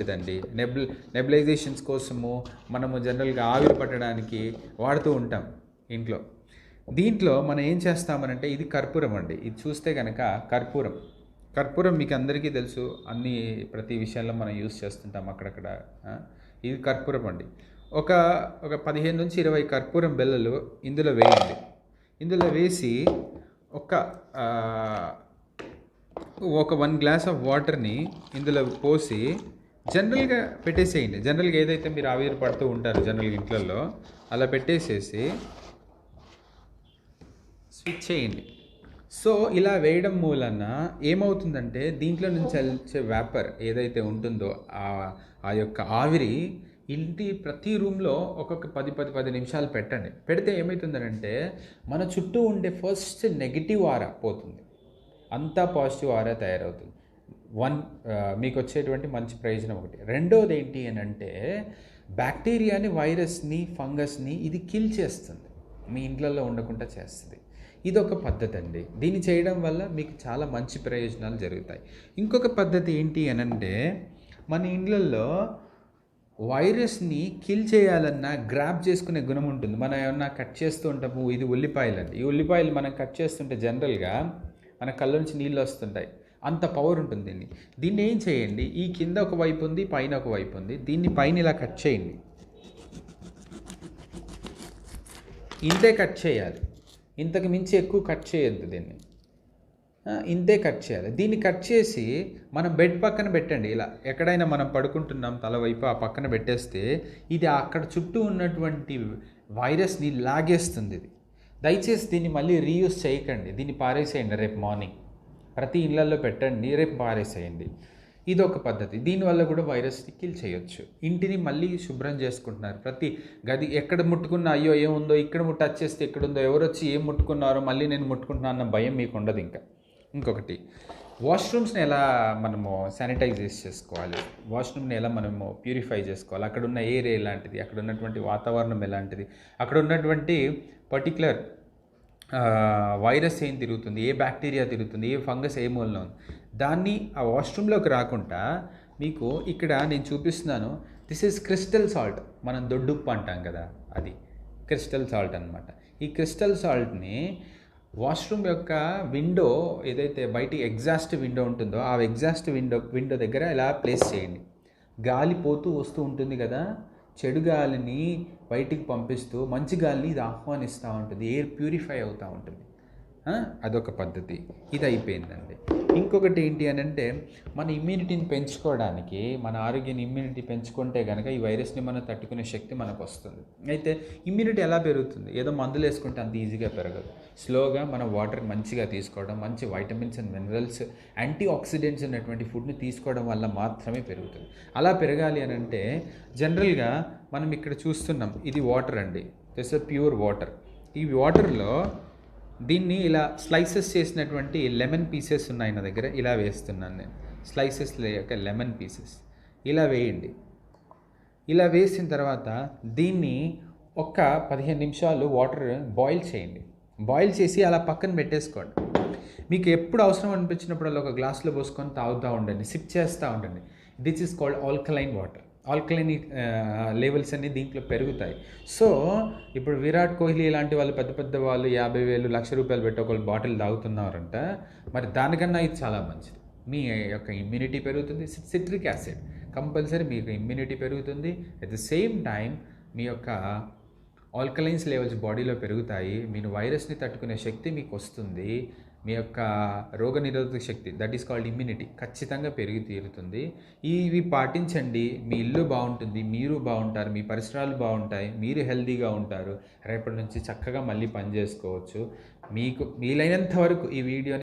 లేదండి. నెబులైజేషన్స్ కోసము మనము జనరల్‌గా ఆవిరి పట్టడానికి వాడుతూ ఉంటాం ఇంట్లో. దీంట్లో మనం ఏం చేస్తామనంటే ఇది కర్పూరం అండి. ఇది చూస్తే గనక కర్పూరం. కర్పూరం మీకు అందరికీ తెలుసు. ప్రతి విషయాల్లో మనం యూజ్ చేస్తుంటాం అక్కడక్కడ. ఆ! ఇది కర్పూరం అండి. ఒక ఒక 15-20 కర్పూరం బిళ్ళలు ఇందులో వేయండి. ఇందులో వేసి ఒక ఆహ్, ఒక 1 గ్లాస్ ఆఫ్ వాటర్‌ని ఇందులో పోసి జనరల్‌గా పెట్టేసేయండి. జనరల్‌గా ఏదైతే మీరు ఆవిరి పడుతూ ఉంటారో జనరల్‌గా ఇంట్లల్లో అలా పెట్టేసేసి స్విచ్ చేయండి. సో, ఇలా వేయడం మూలన ఏమవుతుందంటే దీంట్లో నుంచి వచ్చే వేపర్ ఏదైతే ఉంటుందో ఆ యొక్క ఆవిరి ఇంటి ప్రతి రూమ్‌లో ఒక్కొక్క 10 నిమిషాలు పెట్టండి. పెడితే ఏమైతుందనంటే మన చుట్టూ ఉండే ఫస్ట్ నెగెటివ్ ఆరా పోతుంది. అంతా పాజిటివ్ ఆరా తయారవుతుంది. మీకొచ్చేటువంటి మంచి ప్రయోజనం ఒకటి. రెండోది ఏంటి అనంటే బ్యాక్టీరియాని, వైరస్‌ని, ఫంగస్‌ని ఇది కిల్ చేస్తుంది. మీ ఇంట్లల్లో ఉండకుండా చేస్తది. ఇదొక పద్ధతి అండి. దీన్ని చేయడం వల్ల మీకు చాలా మంచి ప్రయోజనాలు జరుగుతాయి. ఇంకొక పద్ధతి ఏంటి అనంటే మన ఇండ్లల్లో వైరస్‌ని కిల్ చేయాలన్నా గ్రాబ్ చేసుకునే గుణం ఉంటుంది. మనం ఏమన్నా కట్ చేస్తూ ఉంటాము. ఇది ఉల్లిపాయలండి. ఈ ఉల్లిపాయలు మనం కట్ చేస్తుంటే జనరల్‌గా మన కళ్ళ నుంచి నీళ్ళు వస్తుంటాయి. అంత పవర్ ఉంటుంది దీన్ని. దీన్ని ఏం చేయండి, ఈ కింద ఒక వైపు ఉంది, పైన ఒక వైపు ఉంది. దీన్ని పైన ఇలా కట్ చేయండి. ఇంతే కట్ చేయాలి. ఇంతకు మించి ఎక్కువ కట్ చేయొద్దు దీన్ని. ఇంతే కట్ చేయాలి. దీన్ని కట్ చేసి మనం బెడ్ పక్కన పెట్టండి. ఇలా ఎక్కడైనా మనం పడుకుంటున్నాం తల వైపు ఆ పక్కన పెట్టేస్తే ఇది అక్కడ చుట్టూ ఉన్నటువంటి వైరస్‌ని లాగేస్తుంది ఇది. దయచేసి దీన్ని మళ్ళీ రీయూజ్ చేయకండి. దీన్ని పారేసేయండి రేపు మార్నింగ్. ప్రతి ఇళ్లల్లో పెట్టండి, రేపు పారేసేయండి. ఇదొక పద్ధతి. దీనివల్ల కూడా వైరస్‌ని కిల్ చేయొచ్చు. ఇంటిని మళ్ళీ శుభ్రం చేసుకుంటున్నారు. ప్రతి గది ఎక్కడ ముట్టుకున్నా అయ్యో ఏముందో ఇక్కడ టచ్ చేస్తే ఎక్కడుందో ఎవరొచ్చి ఏం ముట్టుకున్నారో మళ్ళీ నేను ముట్టుకుంటున్నా అన్న భయం మీకు ఉండదు ఇంకా. ఇంకొకటి వాష్‌రూమ్స్‌ని ఎలా మనము శానిటైజ్ చేసుకోవాలి, వాష్‌రూమ్‌ని ఎలా మనము ప్యూరిఫై చేసుకోవాలి, అక్కడున్న ఎయిర్ ఎలాంటిది, అక్కడ ఉన్నటువంటి వాతావరణం ఎలాంటిది, అక్కడ ఉన్నటువంటి పర్టిక్యులర్ వైరస్ ఏం తిరుగుతుంది, ఏ బ్యాక్టీరియా తిరుగుతుంది, ఏ ఫంగస్ ఏ మూలన ఉంది, దాన్ని ఆ వాష్‌రూమ్‌లోకి రాకుండా మీకు ఇక్కడ నేను చూపిస్తున్నాను. This is crystal salt. మనం దొడ్డుప్పు అంటాం కదా, అది క్రిస్టల్ సాల్ట్ అనమాట. ఈ క్రిస్టల్ సాల్ట్‌ని వాష్‌రూమ్ యొక్క విండో ఏదైతే బయట ఎగ్జాస్ట్ విండో ఉంటుందో ఆ ఎగ్జాస్ట్ విండో దగ్గర ఇలా ప్లేస్ చేయండి. గాలి పోతూ వస్తూ ఉంటుంది కదా, చెడు గాలిని బయటికి పంపిస్తూ మంచి గాలిని ఇది ఆహ్వానిస్తూ ఉంటుంది. ఎయిర్ ప్యూరిఫై అవుతూ ఉంటుంది. అదొక పద్ధతి. ఇది అయిపోయిందండి. ఇంకొకటి ఏంటి అనంటే మన ఇమ్యూనిటీని పెంచుకోవడానికి, మన ఆరోగ్యాన్ని ఇమ్యూనిటీ పెంచుకుంటే కనుక ఈ వైరస్ని మనం తట్టుకునే శక్తి మనకు వస్తుంది. అయితే ఇమ్యూనిటీ ఎలా పెరుగుతుంది? ఏదో మందులు వేసుకుంటే అంత ఈజీగా పెరగదు. స్లోగా మనం వాటర్ మంచిగా తీసుకోవడం, మంచి vitamins and minerals, antioxidants ఉన్నటువంటి ఫుడ్ని తీసుకోవడం వల్ల మాత్రమే పెరుగుతుంది. అలా పెరగాలి అనంటే జనరల్గా మనం ఇక్కడ చూస్తున్నాం, ఇది వాటర్ అండి. This is pure water. ఈ వాటర్లో దీన్ని ఇలా స్లైసెస్ చేసినటువంటి లెమన్ పీసెస్ ఉన్నాయి నా దగ్గర, ఇలా వేస్తున్నాను నేను. స్లైసెస్ లేక లెమన్ పీసెస్ ఇలా వేయండి. ఇలా వేసిన తర్వాత దీన్ని ఒక 15 నిమిషాలు వాటర్ బాయిల్ చేయండి. బాయిల్ చేసి అలా పక్కన పెట్టేసుకోండి. మీకు ఎప్పుడు అవసరం అనిపించినప్పుడు ఒక గ్లాస్లో పోసుకొని తాగుతూ ఉండండి, సిప్ చేస్తూ ఉండండి. This is called alkaline water. Alkaline levels అన్నీ దీంట్లో పెరుగుతాయి. సో ఇప్పుడు విరాట్ కోహ్లీ లాంటి వాళ్ళు పెద్ద వాళ్ళు 50,000 లక్ష రూపాయలు పెట్టి ఒక బాటిల్ తాగుతున్నారంట. మరి దానికన్నా ఇది చాలా మంచిది. మీ యొక్క ఇమ్యూనిటీ పెరుగుతుంది. సిట్రిక్ యాసిడ్ కంపల్సరీ మీకు ఇమ్యూనిటీ పెరుగుతుంది. అట్ ద సేమ్ టైం మీ యొక్క ఆల్కలైన్స్ లెవెల్స్ బాడీలో పెరుగుతాయి. మీరు వైరస్ని తట్టుకునే శక్తి మీకు వస్తుంది. మీ యొక్క రోగనిరోధక శక్తి, దట్ ఈస్ కాల్డ్ ఇమ్యూనిటీ, ఖచ్చితంగా పెరిగి తీరుతుంది. ఇవి పాటించండి. మీ ఇల్లు బాగుంటుంది, మీరు బాగుంటారు, మీ పరిసరాలు బాగుంటాయి, మీరు హెల్తీగా ఉంటారు. రేపటి నుంచి చక్కగా మళ్ళీ పని చేసుకోవచ్చు. మీకు వీలైనంత వరకు ఈ వీడియోని